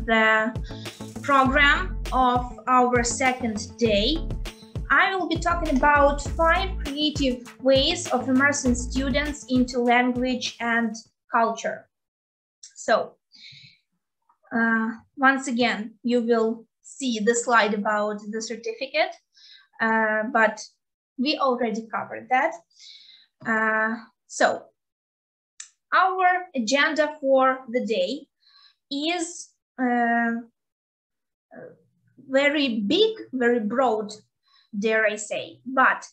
the program of our second day. I will be talking about 5 creative ways of immersing students into language and culture. So, once again, you will see the slide about the certificate, but we already covered that. So, our agenda for the day is very big, very broad, dare I say, but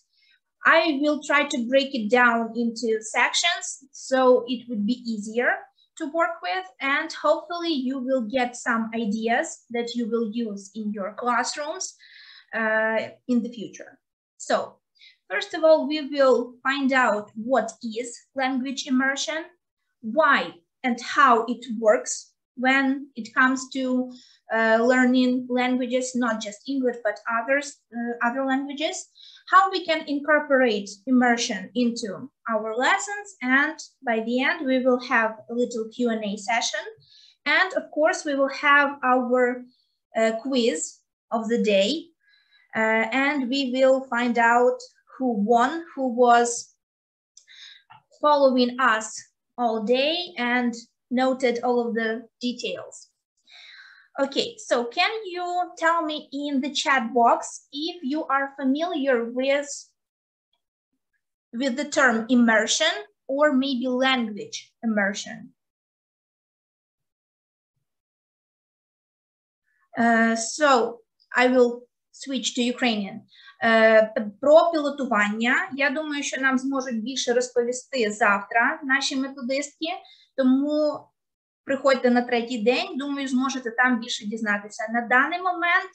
I will try to break it down into sections so it would be easier to work with, and hopefully you will get some ideas that you will use in your classrooms in the future. So, first of all, we will find out what is language immersion, why and how it works when it comes to learning languages, not just English, but other languages, how we can incorporate immersion into our lessons, and by the end, we will have a little Q&A session. And of course, we will have our quiz of the day, and we will find out who won, who was following us all day and noted all of the details. Okay, so can you tell me in the chat box if you are familiar with the term immersion or maybe language immersion? So I will switch to Ukrainian. Про пілотування, я думаю, що нам зможуть більше розповісти завтра наші методистки, тому приходьте на третій день, думаю, зможете там більше дізнатися. На даний момент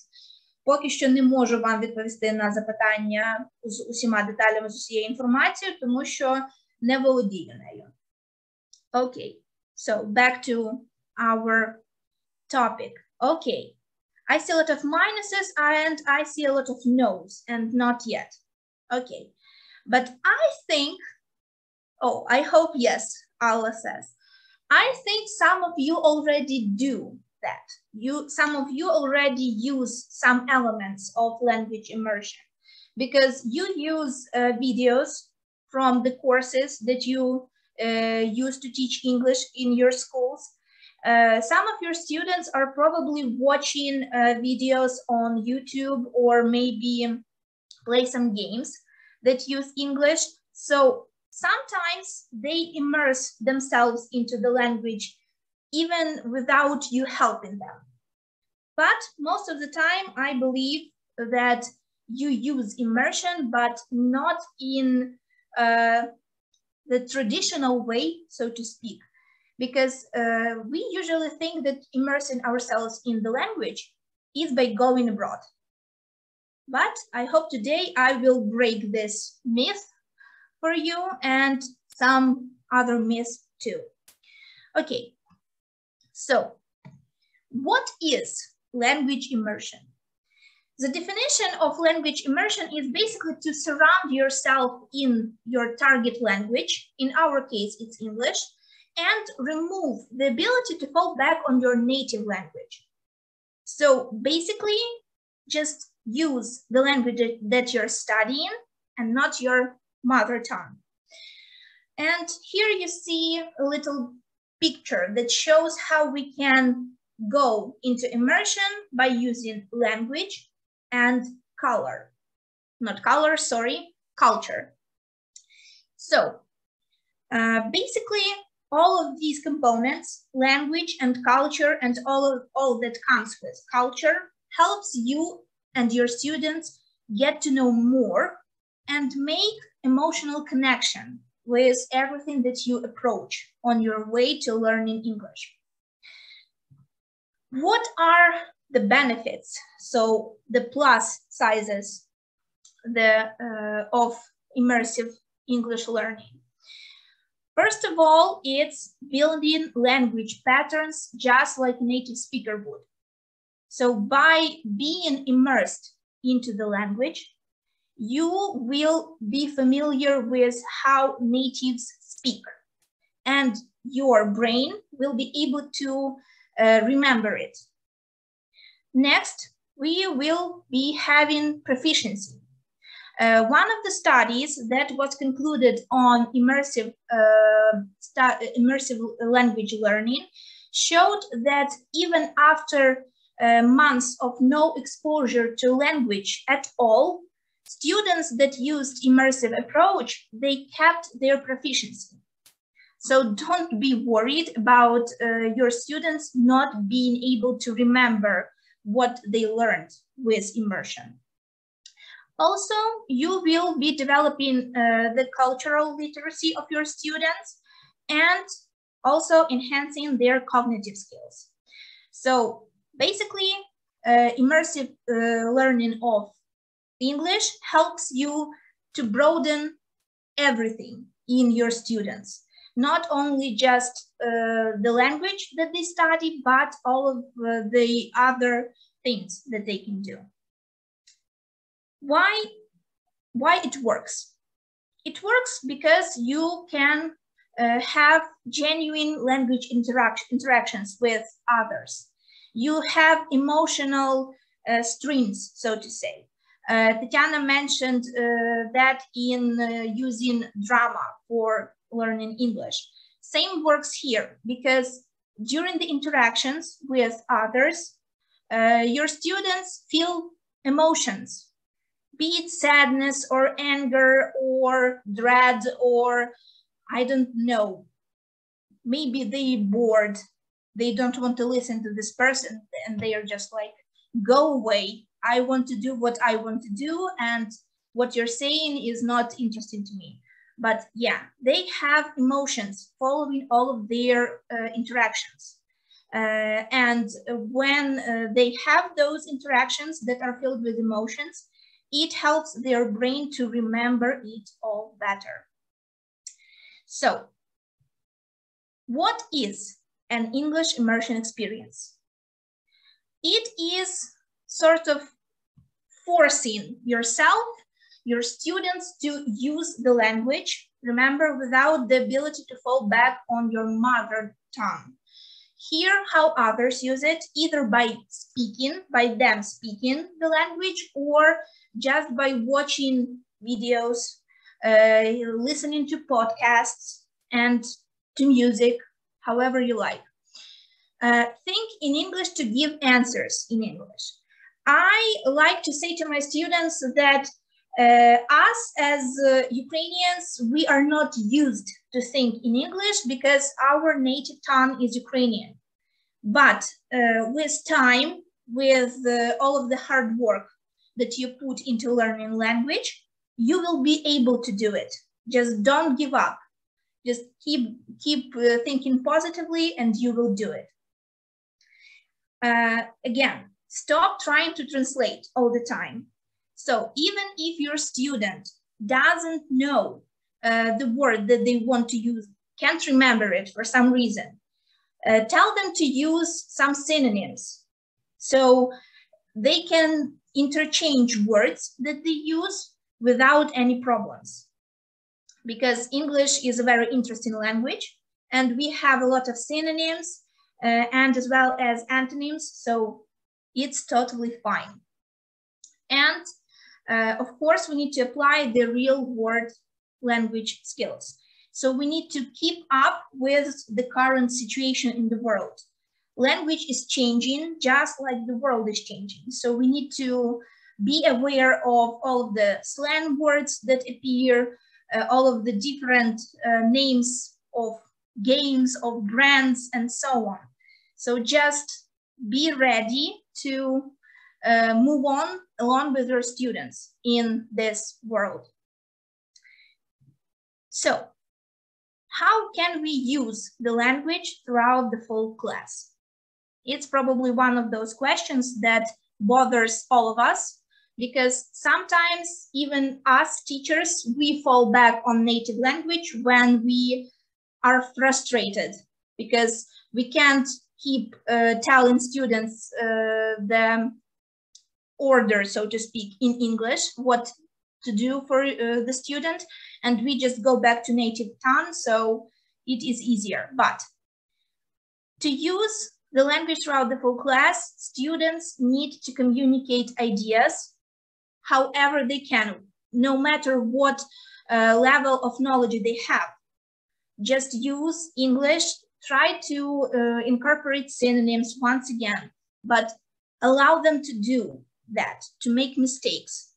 поки що не можу вам відповісти на запитання з усіма деталями, з усією інформацією, тому що не володію нею. Okay, so back to our topic. Okay. I see a lot of minuses and I see a lot of no's and not yet. Okay, but I think, oh, I hope yes, Allah says. I think some of you already do that. Some of you already use some elements of language immersion because you use videos from the courses that you use to teach English in your schools. Some of your students are probably watching videos on YouTube or maybe play some games that use English. So sometimes they immerse themselves into the language even without you helping them. But most of the time, I believe that you use immersion, but not in the traditional way, so to speak. Because we usually think that immersing ourselves in the language is by going abroad. But I hope today I will break this myth for you and some other myths too. Okay, so what is language immersion? The definition of language immersion is basically to surround yourself in your target language. In our case, it's English. And remove the ability to fall back on your native language. So basically, just use the language that you're studying and not your mother tongue. And here you see a little picture that shows how we can go into immersion by using language and color. Not color, sorry, culture. So basically, all of these components, language and culture and all that comes with culture, helps you and your students get to know more and make emotional connection with everything that you approach on your way to learning English. What are the benefits? So the plus sizes of immersive English learning. First of all, it's building language patterns just like a native speaker would. So by being immersed into the language, you will be familiar with how natives speak, and your brain will be able to remember it. Next, we will be having proficiency. One of the studies that was concluded on immersive language learning showed that even after months of no exposure to language at all, students that used immersive approach, they kept their proficiency. So don't be worried about your students not being able to remember what they learned with immersion. Also, you will be developing the cultural literacy of your students and also enhancing their cognitive skills. So basically, immersive learning of English helps you to broaden everything in your students, not only just the language that they study, but all of the other things that they can do. Why it works? It works because you can have genuine language interactions with others. You have emotional streams, so to say. Tatiana mentioned that in using drama for learning English. Same works here, because during the interactions with others, your students feel emotions, be it sadness or anger or dread, or I don't know, maybe they're bored, they don't want to listen to this person, and they are just like, go away, I want to do what I want to do, and what you're saying is not interesting to me. But yeah, they have emotions following all of their interactions. And when they have those interactions that are filled with emotions, it helps their brain to remember it all better. So, what is an English immersion experience? It is sort of forcing yourself, your students, to use the language, remember, without the ability to fall back on your mother tongue. Hear how others use it, either by them speaking the language, or just by watching videos, listening to podcasts, and to music, however you like. Think in English to give answers in English. I like to say to my students that us as Ukrainians, we are not used to think in English because our native tongue is Ukrainian. But with time, with all of the hard work that you put into learning language, you will be able to do it. Just don't give up. Just keep thinking positively, and you will do it. Again, stop trying to translate all the time. So even if your student doesn't know the word that they want to use, can't remember it for some reason, tell them to use some synonyms so they can interchange words that they use without any problems. Because English is a very interesting language, and we have a lot of synonyms and as well as antonyms, so it's totally fine. And of course, we need to apply the real world language skills. So we need to keep up with the current situation in the world. Language is changing just like the world is changing. So we need to be aware of all of the slang words that appear, all of the different names of games, of brands, and so on. So just be ready to move on along with your students in this world. So, how can we use the language throughout the full class? It's probably one of those questions that bothers all of us, because sometimes even us teachers, we fall back on native language when we are frustrated because we can't keep telling students the order, so to speak, in English, what to do for the student, and we just go back to native tongue, so it is easier. But to use the language throughout the whole class. Students need to communicate ideas however they can, no matter what level of knowledge they have. Just use English, try to incorporate synonyms once again, but allow them to do that, to make mistakes.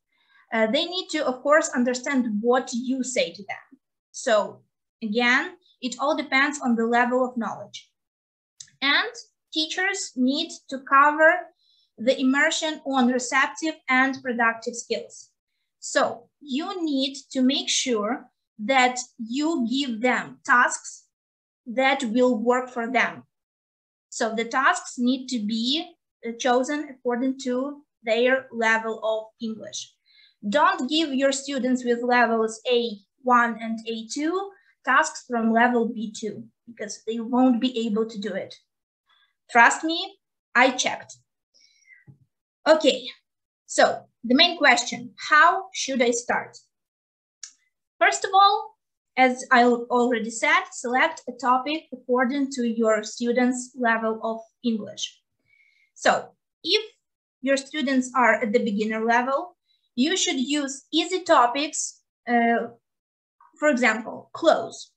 They need to, of course, understand what you say to them. So again, it all depends on the level of knowledge. And teachers need to cover the immersion on receptive and productive skills. So you need to make sure that you give them tasks that will work for them. So the tasks need to be chosen according to their level of English. Don't give your students with levels A1 and A2 tasks from level B2 because they won't be able to do it. Trust me, I checked. Okay, so the main question, how should I start? First of all, as I already said, select a topic according to your students' level of English. So if your students are at the beginner level, you should use easy topics, for example, clothes,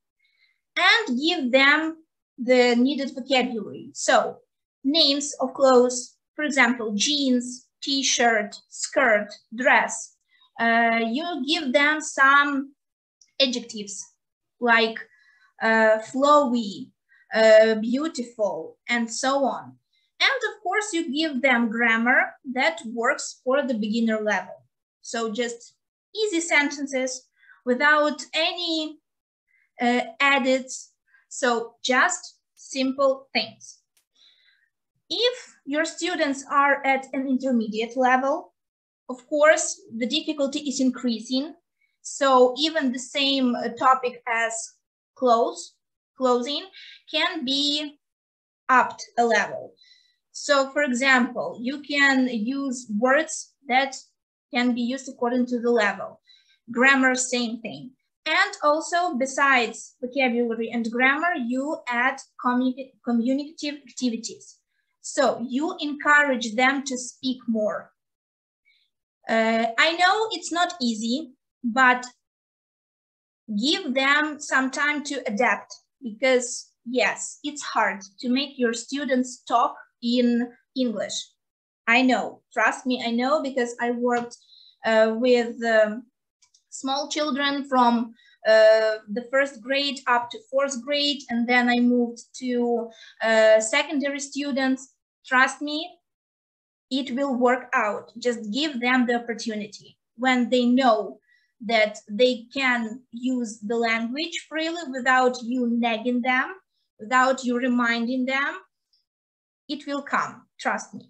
and give them the needed vocabulary. So names of clothes, for example, jeans, t-shirt, skirt, dress. You give them some adjectives like flowy, beautiful, and so on. And of course, you give them grammar that works for the beginner level. So just easy sentences without any edits. So just simple things. If your students are at an intermediate level, of course, the difficulty is increasing. So even the same topic as clothing can be upped a level. So for example, you can use words that can be used according to the level. Grammar, same thing. And also, besides vocabulary and grammar, you add communicative activities. So you encourage them to speak more. I know it's not easy, but give them some time to adapt because, yes, it's hard to make your students talk in English. I know, trust me, I know because I worked with small children from the first grade up to fourth grade, and then I moved to secondary students. Trust me, it will work out. Just give them the opportunity. When they know that they can use the language freely without you nagging them, without you reminding them, it will come, trust me.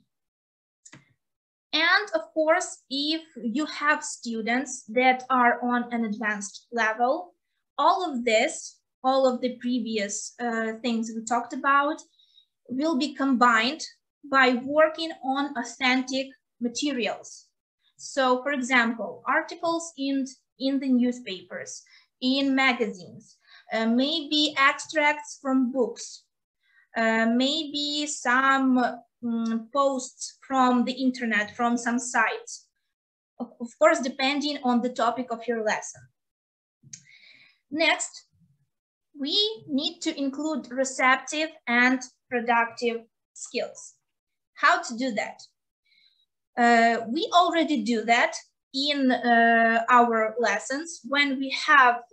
And of course, if you have students that are on an advanced level, all of this, all of the previous things we talked about will be combined by working on authentic materials. So for example, articles in the newspapers, in magazines, maybe extracts from books, maybe some posts from the internet, from some sites, of course, depending on the topic of your lesson. Next, we need to include receptive and productive skills. How to do that? We already do that in our lessons when we have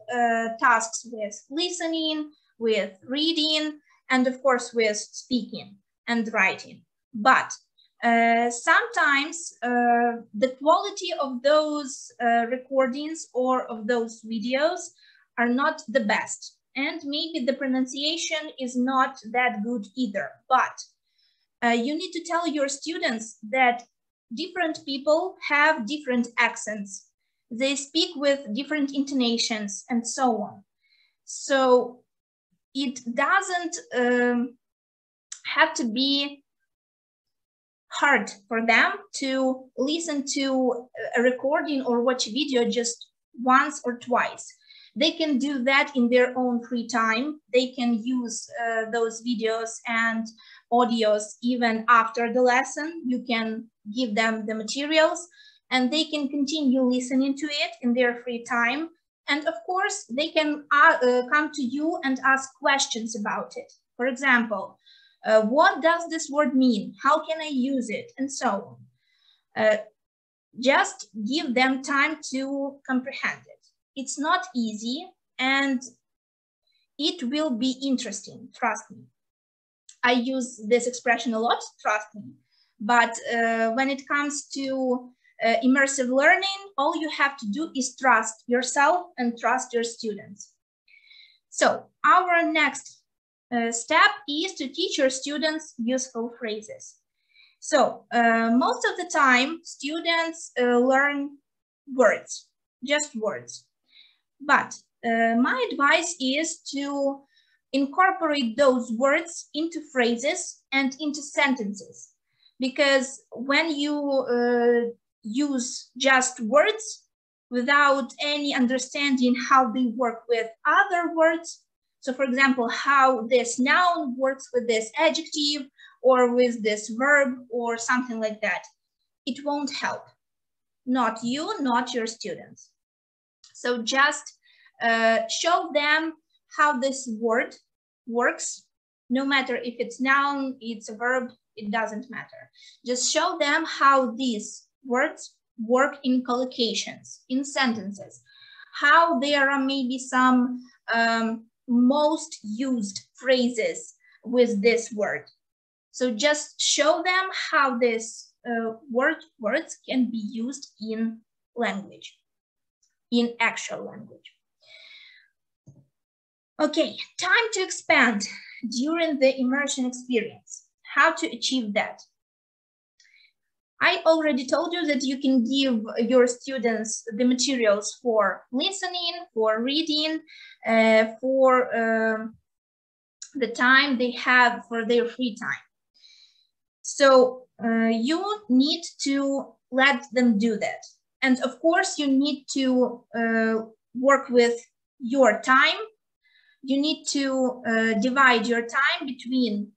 tasks with listening, with reading, and of course with speaking and writing. But sometimes the quality of those recordings or of those videos are not the best. And maybe the pronunciation is not that good either. But you need to tell your students that different people have different accents. They speak with different intonations and so on. So it doesn't have to be hard for them to listen to a recording or watch a video just once or twice. They can do that in their own free time. They can use those videos and audios even after the lesson. You can give them the materials and they can continue listening to it in their free time. And of course, they can come to you and ask questions about it. For example, what does this word mean? How can I use it? And so on. Just give them time to comprehend it. It's not easy and it will be interesting, trust me. I use this expression a lot, trust me. But when it comes to immersive learning, all you have to do is trust yourself and trust your students. So our next step is to teach your students useful phrases. So most of the time, students learn words, just words. But my advice is to incorporate those words into phrases and into sentences. Because when you use just words without any understanding how they work with other words, so for example, how this noun works with this adjective or with this verb or something like that, it won't help. Not you, not your students. So just show them how this word works, no matter if it's noun, it's a verb, it doesn't matter. Just show them how these words work in collocations, in sentences, how there are maybe some most used phrases with this word. So just show them how this words can be used in language, in actual language. Okay, time to expand during the immersion experience. How to achieve that? I already told you that you can give your students the materials for listening, for reading, for the time they have for their free time. So you need to let them do that. And of course, you need to work with your time. You need to divide your time between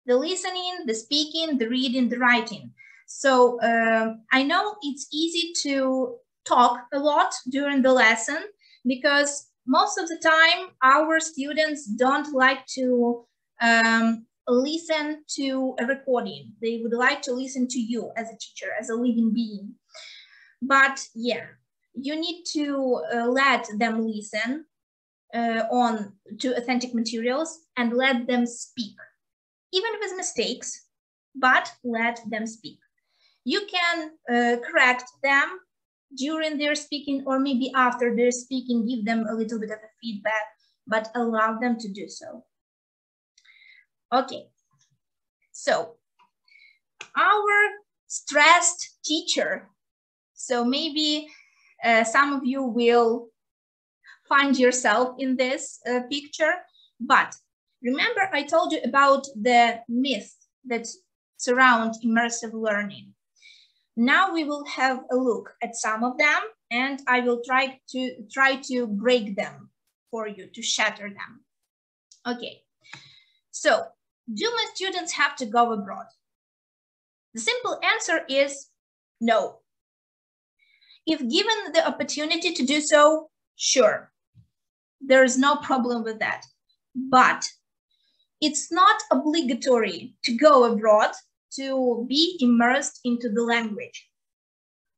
the listening, the speaking, the reading, the writing. So I know it's easy to talk a lot during the lesson because most of the time our students don't like to listen to a recording. They would like to listen to you as a teacher, as a living being. But yeah, you need to let them listen to authentic materials and let them speak, even with mistakes, but let them speak. You can correct them during their speaking or maybe after their speaking, give them a little bit of a feedback, but allow them to do so. Okay, so our stressed teacher. So maybe some of you will find yourself in this picture, but remember I told you about the myths that surround immersive learning. Now we will have a look at some of them and I will try to break them for you, to shatter them. Okay, so do my students have to go abroad? The simple answer is no. If given the opportunity to do so, sure, there is no problem with that. But it's not obligatory to go abroad to be immersed into the language.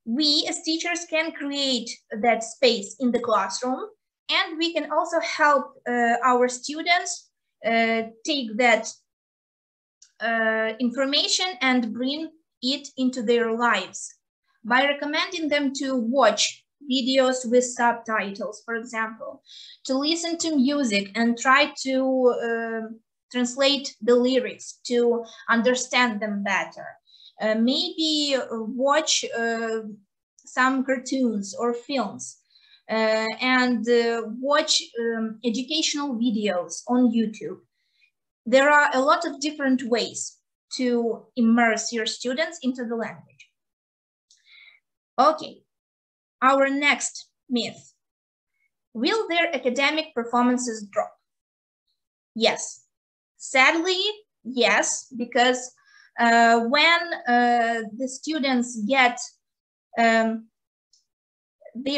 We as teachers can create that space in the classroom, and we can also help our students take that information and bring it into their lives by recommending them to watch videos with subtitles, for example, to listen to music and try to translate the lyrics to understand them better. Maybe watch some cartoons or films and watch educational videos on YouTube. There are a lot of different ways to immerse your students into the language. Okay, our next myth. Will their academic performances drop? Yes. Sadly, yes, because when the students get their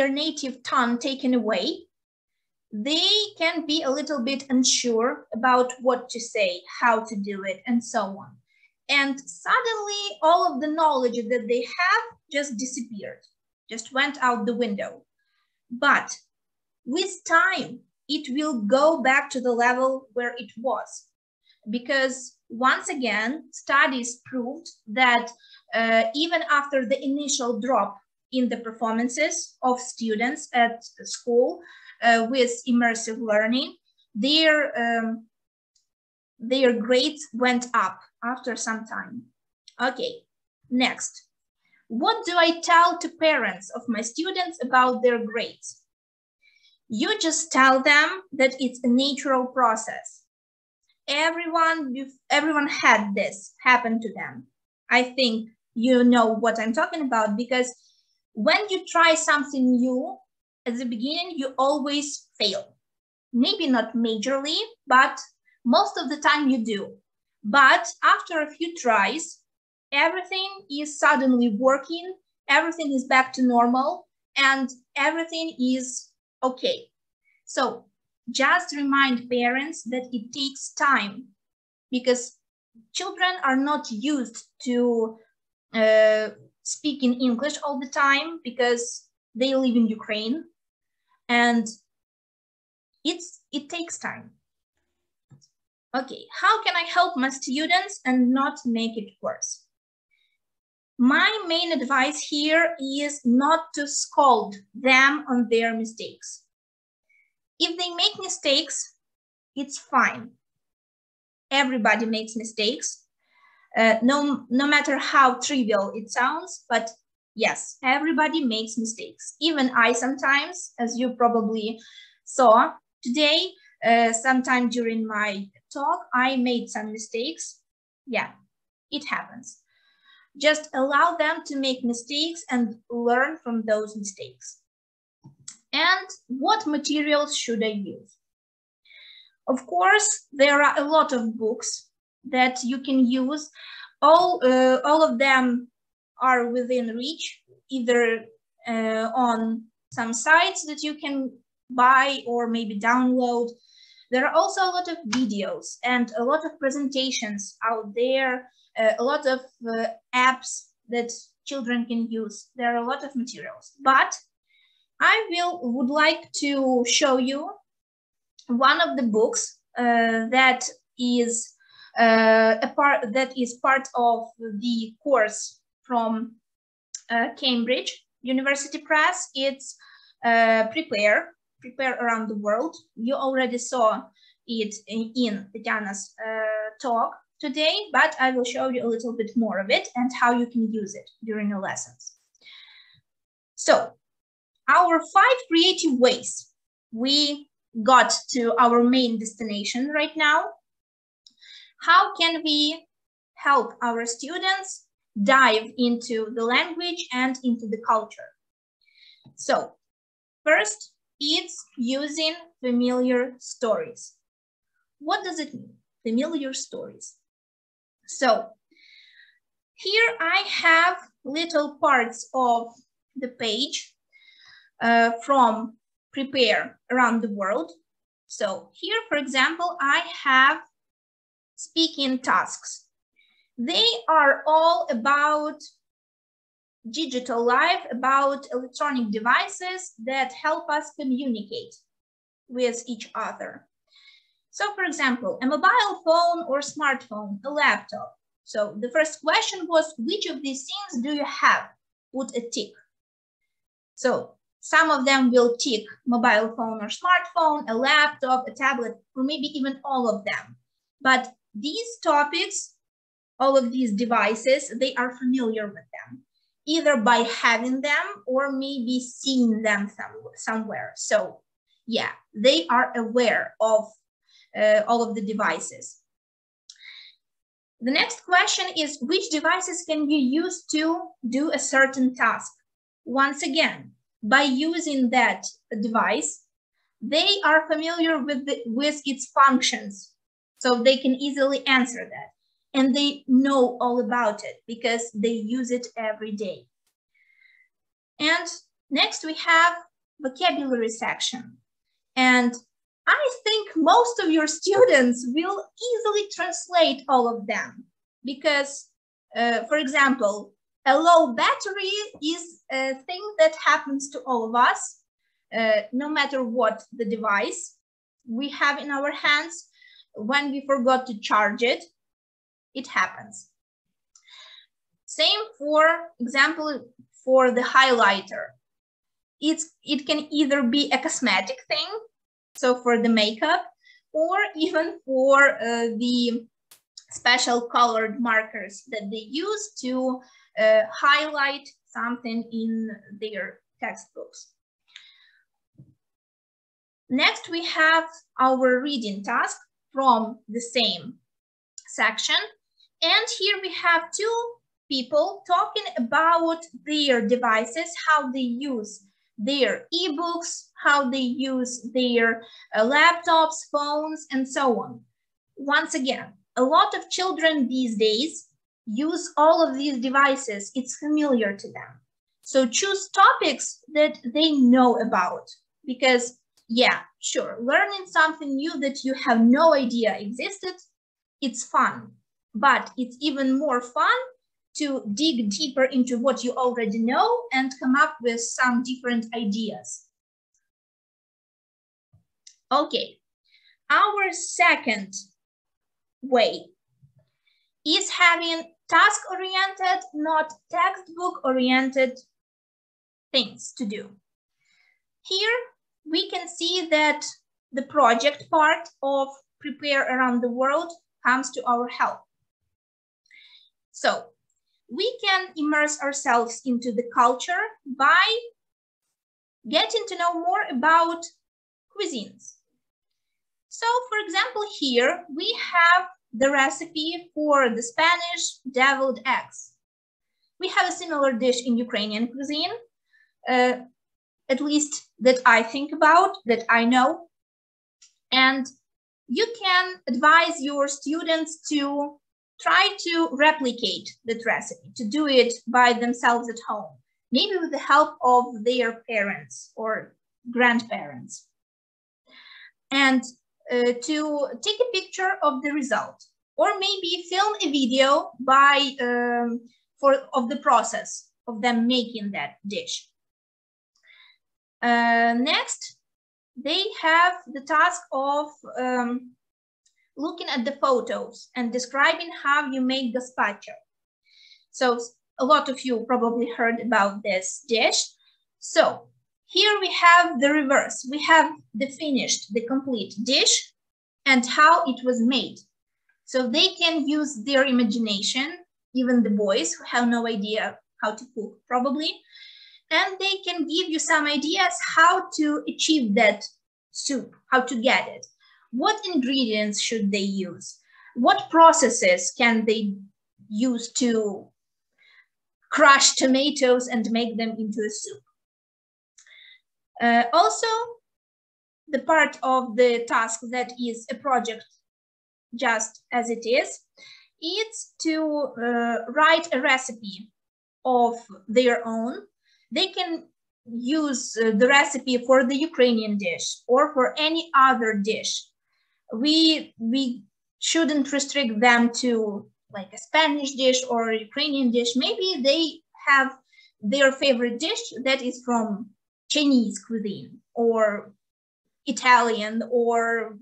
native tongue taken away, they can be a little bit unsure about what to say, how to do it, and so on. And suddenly, all of the knowledge that they have just disappeared, just went out the window. But with time, it will go back to the level where it was. Because once again, studies proved that even after the initial drop in the performances of students at school with immersive learning, their grades went up after some time. Okay, next. What do I tell to parents of my students about their grades? You just tell them that it's a natural process. Everyone had this happen to them. I think you know what I'm talking about, because when you try something new, at the beginning, you always fail. Maybe not majorly, but most of the time you do. But after a few tries, everything is suddenly working, everything is back to normal, and everything is okay. So just remind parents that it takes time, because children are not used to speaking English all the time because they live in Ukraine, and it takes time. Okay, how can I help my students and not make it worse? My main advice here is not to scold them on their mistakes. If they make mistakes, it's fine. Everybody makes mistakes, no matter how trivial it sounds, but yes, everybody makes mistakes. Even I sometimes, as you probably saw today, sometime during my talk, I made some mistakes. Yeah, it happens. Just allow them to make mistakes and learn from those mistakes. And what materials should I use? Of course, there are a lot of books that you can use. All of them are within reach, either on some sites that you can buy or maybe download. There are also a lot of videos and a lot of presentations out there, a lot of apps that children can use. There are a lot of materials, but I would like to show you one of the books that is part of the course from Cambridge University Press. It's Prepare Around the World. You already saw it in Yana's talk today, but I will show you a little bit more of it and how you can use it during your lessons. So, our 5 creative ways we got to our main destination right now. How can we help our students dive into the language and into the culture? So, first, it's using familiar stories. What does it mean? Familiar stories. So, here I have little parts of the page from Prepare Around the World. So here, for example, I have speaking tasks. They are all about digital life, about electronic devices that help us communicate with each other. So for example, a mobile phone or smartphone, a laptop. So the first question was, which of these things do you have? Put a tick. So some of them will tick mobile phone or smartphone, a laptop, a tablet, or maybe even all of them. But these topics, all of these devices, they are familiar with them, either by having them or maybe seeing them somewhere. So yeah, they are aware of all of the devices. The next question is, which devices can you use to do a certain task? Once again, by using that device, they are familiar with its functions, so they can easily answer that. And they know all about it because they use it every day. And next we have vocabulary section. And I think most of your students will easily translate all of them because, for example, a low battery is a thing that happens to all of us, no matter what the device we have in our hands. When we forgot to charge it, it happens. Same, for example, for the highlighter. It can either be a cosmetic thing, so for the makeup, or even for the special colored markers that they use to highlight something in their textbooks. Next, we have our reading task from the same section. And here we have two people talking about their devices, how they use their ebooks, how they use their laptops, phones, and so on. Once again, a lot of children these days use all of these devices. It's familiar to them. So choose topics that they know about, because yeah, sure, learning something new that you have no idea existed, it's fun, but it's even more fun to dig deeper into what you already know and come up with some different ideas. Okay, our second way is having task-oriented, not textbook-oriented things to do. Here we can see that the project part of Prepare Around the World comes to our help. So we can immerse ourselves into the culture by getting to know more about cuisines. So for example, here we have the recipe for the Spanish deviled eggs. We have a similar dish in Ukrainian cuisine, at least that I think about, that I know. And you can advise your students to try to replicate that recipe, to do it by themselves at home, maybe with the help of their parents or grandparents. And to take a picture of the result, or maybe film a video by of the process of them making that dish. Next, they have the task of looking at the photos and describing how you make gazpacho. So a lot of you probably heard about this dish. So here we have the reverse. We have the finished, the complete dish and how it was made. So they can use their imagination, even the boys who have no idea how to cook probably, and they can give you some ideas how to achieve that soup, how to get it. What ingredients should they use? What processes can they use to crush tomatoes and make them into a soup? Also, the part of the task that is a project just as it is, it's to write a recipe of their own. They can use the recipe for the Ukrainian dish or for any other dish. We shouldn't restrict them to like a Spanish dish or a Ukrainian dish. Maybe they have their favorite dish that is from Chinese cuisine or Italian or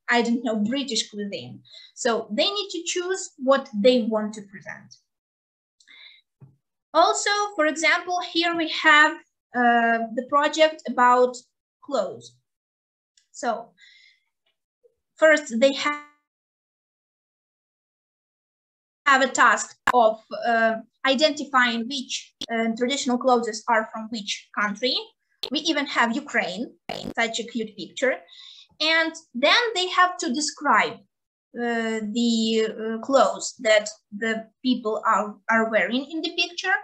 I don't know, British cuisine. So they need to choose what they want to present. Also, for example, here we have the project about clothes. So first they have a task of identifying which traditional clothes are from which country. We even have Ukraine, such a cute picture. And then they have to describe the clothes that the people are wearing in the picture.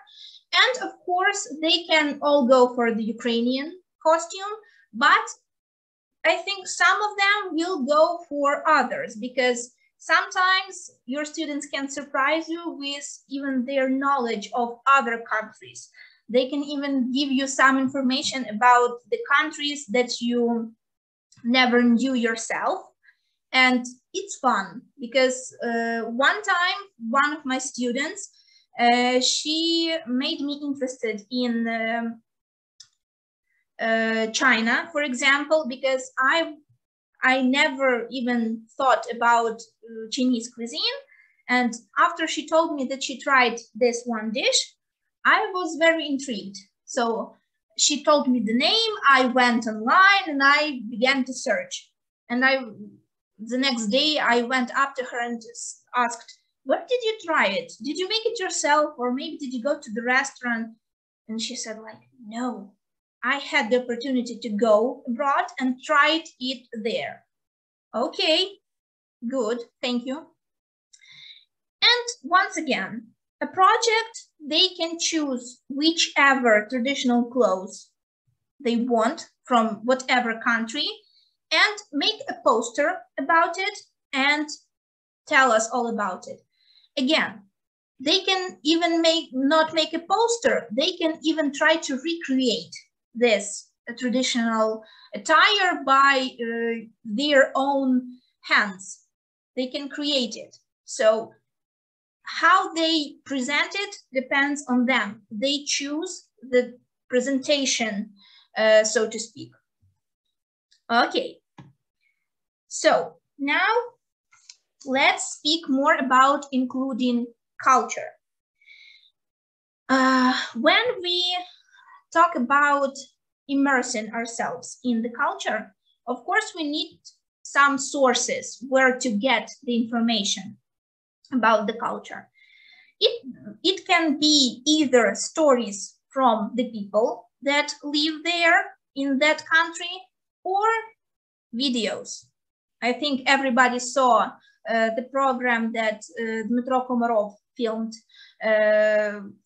And of course, they can all go for the Ukrainian costume, but I think some of them will go for others, because sometimes your students can surprise you with even their knowledge of other countries. They can even give you some information about the countries that you never knew yourself. And it's fun, because one time, one of my students, she made me interested in China, for example, because I never even thought about Chinese cuisine. And after she told me that she tried this one dish, I was very intrigued. So she told me the name, I went online and I began to search. And the next day I went up to her and asked, where did you try it? Did you make it yourself? Or maybe did you go to the restaurant? And she said, like, no, I had the opportunity to go abroad and tried it there. Okay, good, thank you. And once again, a project, they can choose whichever traditional clothes they want from whatever country and make a poster about it and tell us all about it. Again, they can even not make a poster, they can even try to recreate this traditional attire by their own hands. They can create it. So how they present it depends on them. They choose the presentation, so to speak. Okay, so now let's speak more about including culture. When we talk about immersing ourselves in the culture, of course, we need some sources where to get the information about the culture. It can be either stories from the people that live there in that country, or videos. I think everybody saw the program that Dmitro Komarov filmed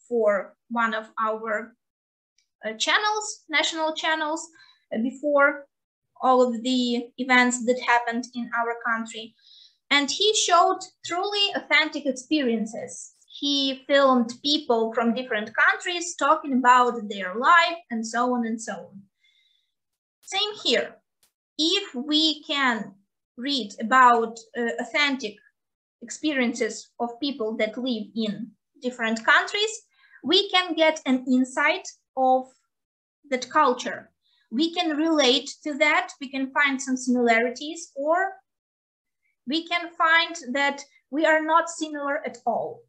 for one of our channels, national channels, before all of the events that happened in our country. And he showed truly authentic experiences. He filmed people from different countries talking about their life and so on and so on. Same here. If we can read about authentic experiences of people that live in different countries, we can get an insight of that culture. We can relate to that, we can find some similarities, or we can find that we are not similar at all.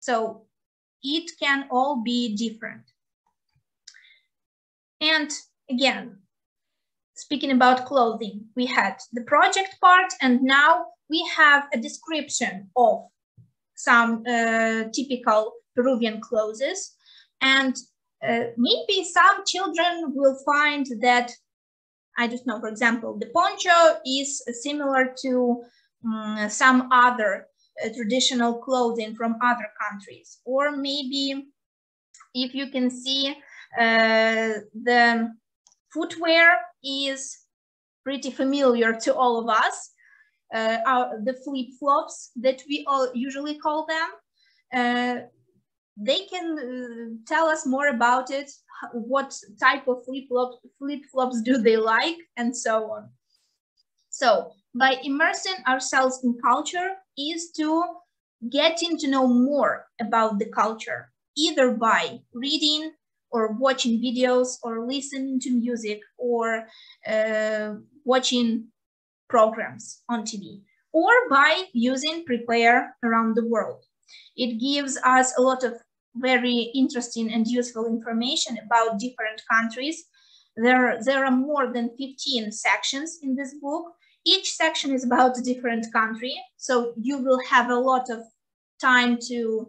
So it can all be different. And again, speaking about clothing, we had the project part, and now we have a description of some typical Peruvian clothes. And maybe some children will find that, I don't know, for example, the poncho is similar to some other traditional clothing from other countries. Or maybe if you can see, the footwear is pretty familiar to all of us, the flip-flops that we all usually call them. They can tell us more about it, what type of flip-flops do they like, and so on. So by immersing ourselves in culture is to getting to know more about the culture, either by reading or watching videos or listening to music or watching programs on TV, or by using Prepare Around the World. It gives us a lot of very interesting and useful information about different countries. There are more than 15 sections in this book. Each section is about a different country, so you will have a lot of time to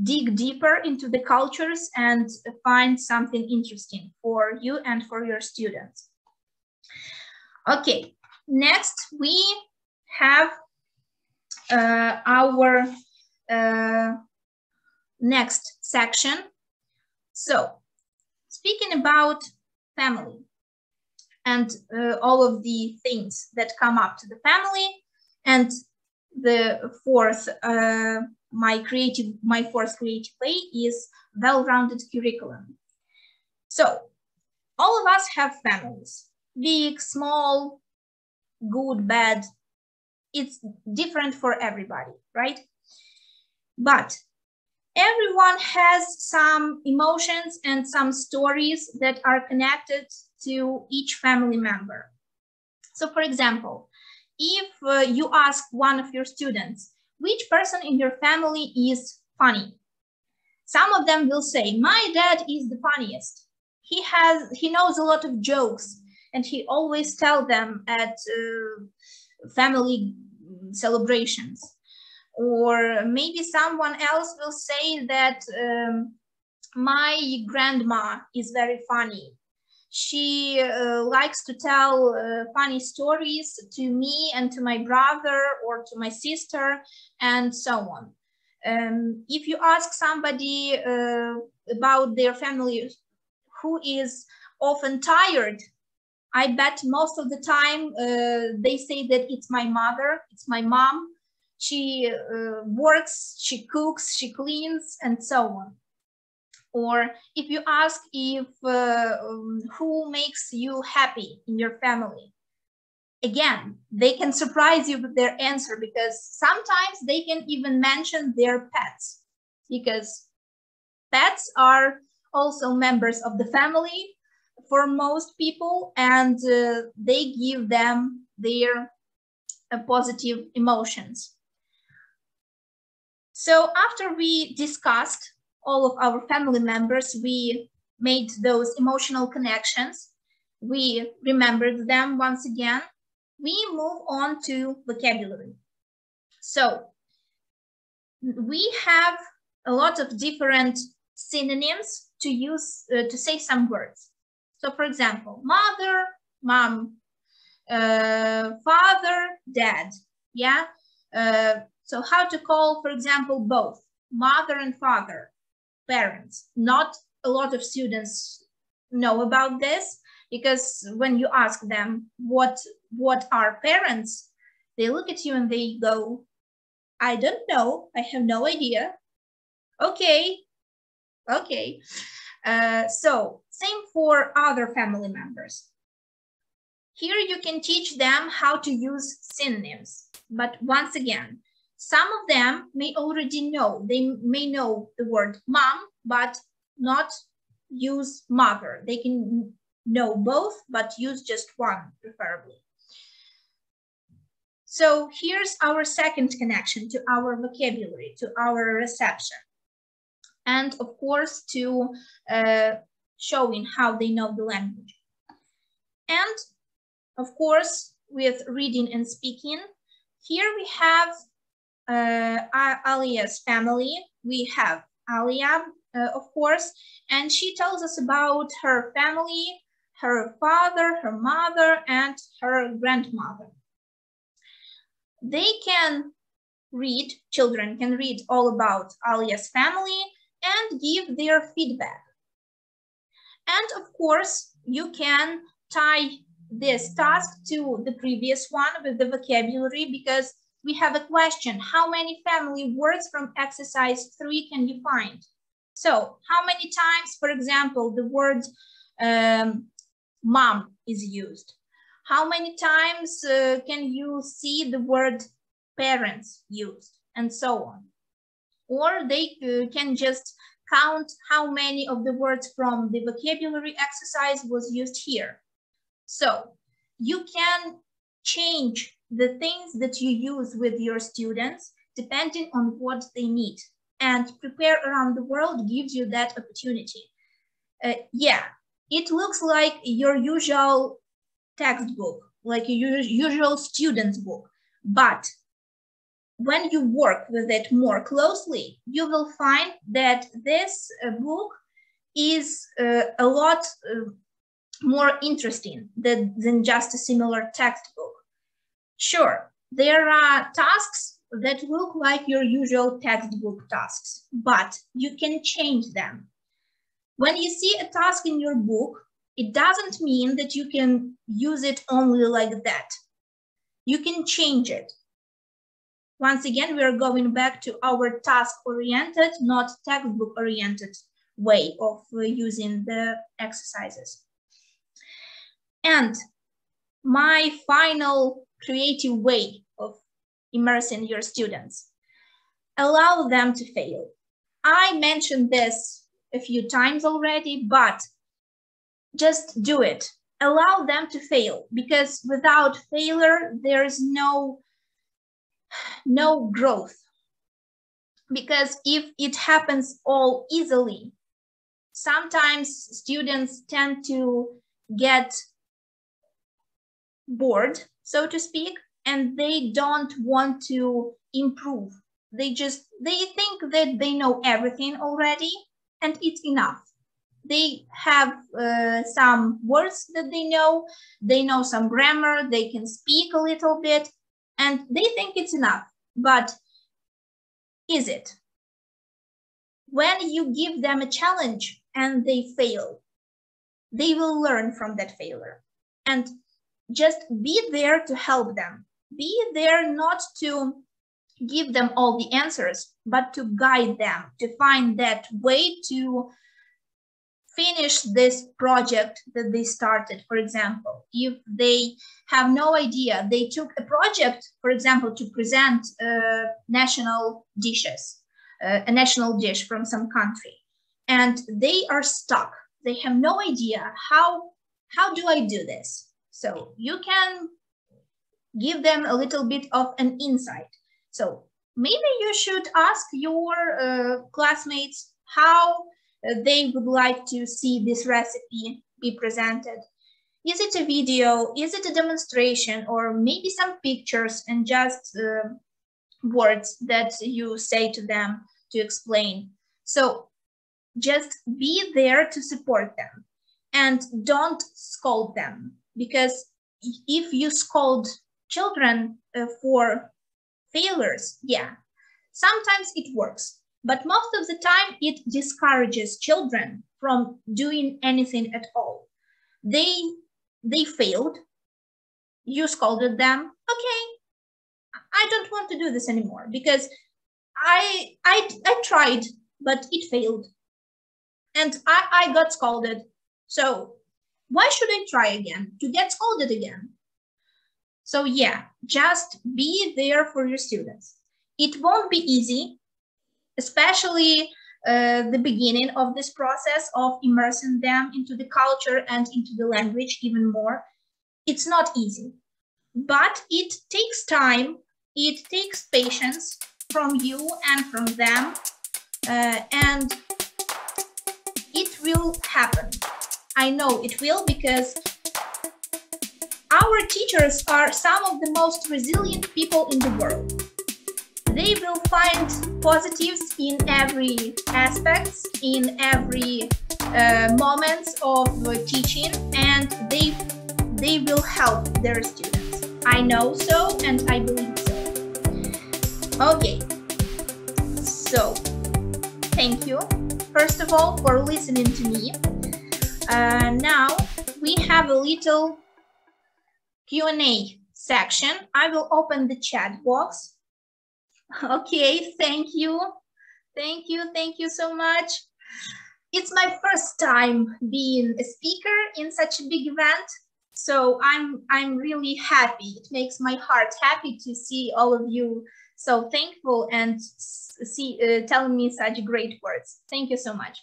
dig deeper into the cultures and find something interesting for you and for your students. Okay, next we have our next section. So, speaking about family, and all of the things that come up to the family. And the fourth, my fourth creative way is well-rounded curriculum. So all of us have families, big, small, good, bad. It's different for everybody, right? But everyone has some emotions and some stories that are connected to each family member. So for example, if you ask one of your students, which person in your family is funny? Some of them will say, my dad is the funniest. He knows a lot of jokes and he always tells them at family celebrations. Or maybe someone else will say that my grandma is very funny. She likes to tell funny stories to me and to my brother or to my sister and so on. If you ask somebody about their family who is often tired, I bet most of the time they say that it's my mother, it's my mom. She works, she cooks, she cleans, and so on. Or if you ask if who makes you happy in your family, again, they can surprise you with their answer, because sometimes they can even mention their pets, because pets are also members of the family for most people, and they give them their positive emotions. So after we discussed all of our family members, we made those emotional connections, we remembered them once again, we move on to vocabulary. So we have a lot of different synonyms to use to say some words. So for example, mother, mom, father, dad, yeah? So how to call, for example, both mother and father, parents. Not a lot of students know about this, because when you ask them what are parents, they look at you and they go, I don't know, I have no idea. Okay. So same for other family members. Here you can teach them how to use synonyms, but once again, some of them may already know, they may know the word mom, but not use mother. They can know both, but use just one, preferably. So here's our second connection to our vocabulary, to our reception. And of course, to showing how they know the language. And of course, with reading and speaking, here we have Alia's family. We have Alia, of course, and she tells us about her family, her father, her mother, and her grandmother. They can read, children can read all about Alia's family and give their feedback. And of course, you can tie this task to the previous one with the vocabulary, because we have a question, how many family words from exercise 3 can you find? So how many times, for example, the word mom is used? How many times can you see the word parents used, and so on? Or they can just count how many of the words from the vocabulary exercise was used here. So you can change the things that you use with your students depending on what they need. And Prepare Around the World gives you that opportunity. Yeah, it looks like your usual textbook, like your usual student's book. But when you work with it more closely, you will find that this book is a lot more interesting than just a similar textbook. Sure, there are tasks that look like your usual textbook tasks, but you can change them. When you see a task in your book, it doesn't mean that you can use it only like that. You can change it. Once again, we are going back to our task-oriented, not textbook-oriented way of using the exercises. And my final creative way of immersing your students: allow them to fail. I mentioned this a few times already, but just do it. Allow them to fail, because without failure, there's no growth. Because if it happens all easily, sometimes students tend to get bored, so to speak, and they don't want to improve. They think that they know everything already and it's enough. They have some words that they know some grammar, they can speak a little bit, and they think it's enough. But is it? When you give them a challenge and they fail, they will learn from that failure. And just be there to help them. Be there not to give them all the answers, but to guide them, to find that way to finish this project that they started. For example, if they have no idea, they took a project, for example, to present national dishes, a national dish from some country, and they are stuck. They have no idea how do I do this? So you can give them a little bit of an insight. So maybe you should ask your classmates how they would like to see this recipe be presented. Is it a video? Is it a demonstration? Or maybe some pictures and just words that you say to them to explain. So just be there to support them and don't scold them, because if you scold children for failures, yeah, sometimes it works, but most of the time it discourages children from doing anything at all. They failed, you scolded them, okay, I don't want to do this anymore because I tried, but it failed. And I got scolded. So why should I try again to get scolded again? So yeah, just be there for your students. It won't be easy, especially the beginning of this process of immersing them into the culture and into the language even more. It's not easy, but it takes time. It takes patience from you and from them, and it will happen. I know it will, because our teachers are some of the most resilient people in the world. They will find positives in every aspect, in every moments of teaching, and they will help their students. I know so, and I believe so. Okay, so thank you, first of all, for listening to me. Now we have a little Q&A section. I will open the chat box. Okay, thank you. Thank you so much. It's my first time being a speaker in such a big event, so I'm really happy. It makes my heart happy to see all of you so thankful and telling me such great words. Thank you so much.